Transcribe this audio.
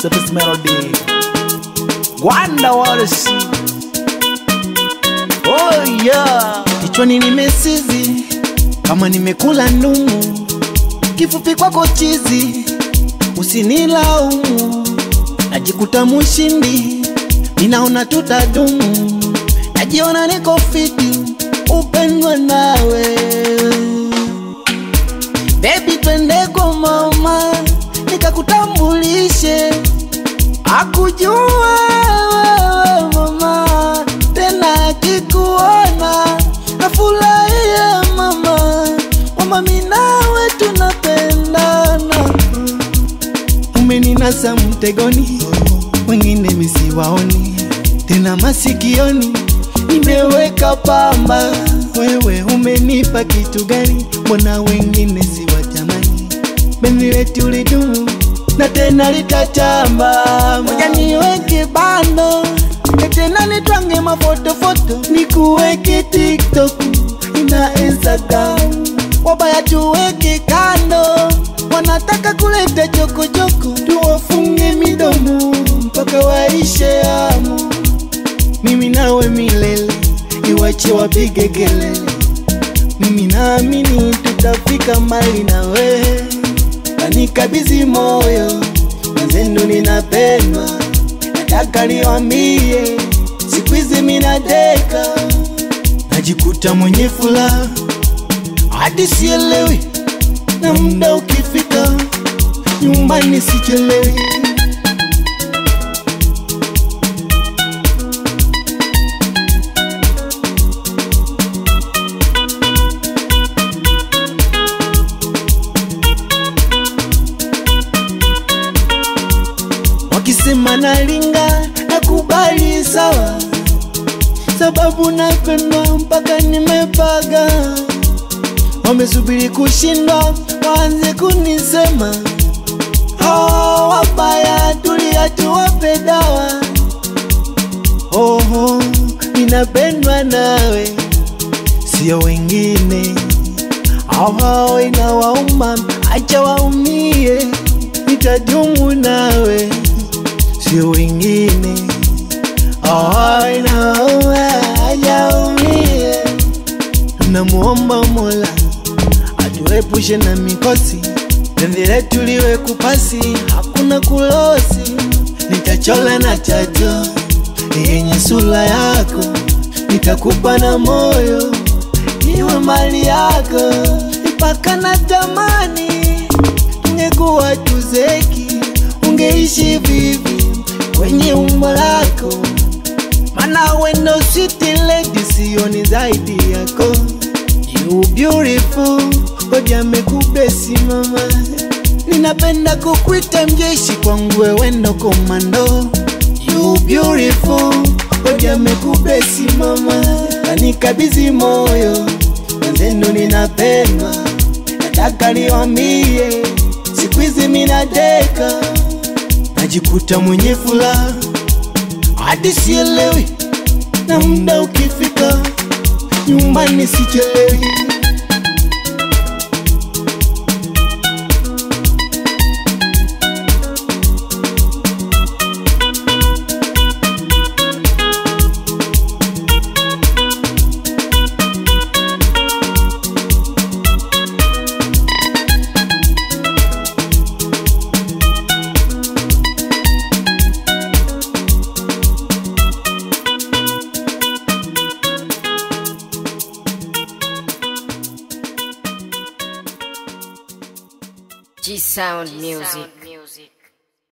This melody Wanda Wallace. Oh yeah. Kichwani nimesizi kama nimekula ndumu, kifupi kwako chizi usinilaumu. Najikuta mshindi, ninaona tutadumu, najiona niko fiti, upendwa nawe. Baby twende kwa mama, nikakutambulishe, akujua mama, tena akikuona afurahia mama. Mama mimi nawe tunapendana, umeninasa mtegoni, wengine misiwaoni, tena masikioni nimeweka pamba. Wewe umenipa kitu gani, mbona wengine siwatamani? Penzi letu lidumu na tena litatamba. Moja niweke bando, tena nitwange mafoto, nikuweke TikTok na Instagram. Wabaya tuweke kando, wanataka kuleta choko, tuwafunge midomo mpaka waishe hamu. Mimi nawe milele, iwache wapige kelele. Mimi naamini tutafika mbali nawe. Nikabidhi moyo, mwenzenu ninapendwa, nataka niwaambie, siku hizi mimi nadeka. Najikuta mwenye furaha hadi sielewi, na muda ukifika nyumbani sichelewi. Wakisema nalinga, nakubali sawa, sababu napendwa mpaka nimepaga. Wamesubiri kushindwa, waanze kunisema, hao wabaya tulia tuwape dawa. Oh, ninapendwa nawe, sio wengine. Hao inawauma, acha waumie, nitadumu nawe, sio wengine. Inawauma, acha waumie. Namuomba Mola atuepushe na mikosi, penzi letu liwe kupasi, hakuna kulosi. Nitachola na tattoo yenye sura yako, nitakupa na moyo niwe mali yako. Mpaka natamani ungekuwa tuzeki, ungeishi vivi kwenye umbo lako, maana wewe ndo sweet lady, sioni zaidi yako. You beautiful, koja mekubesi mama, ninapenda kukuita mjeshi, kwangu wewe ndo komando. You beautiful, koja mekubesi mama, nikabidhi moyo, mwenzenu ninapendwa, nataka niwaambie, siku hizi mimi nadeka. Najikuta mwenye furaha hadi sielewi, na muda ukifika nyumbani sichelewi. G Sound Music.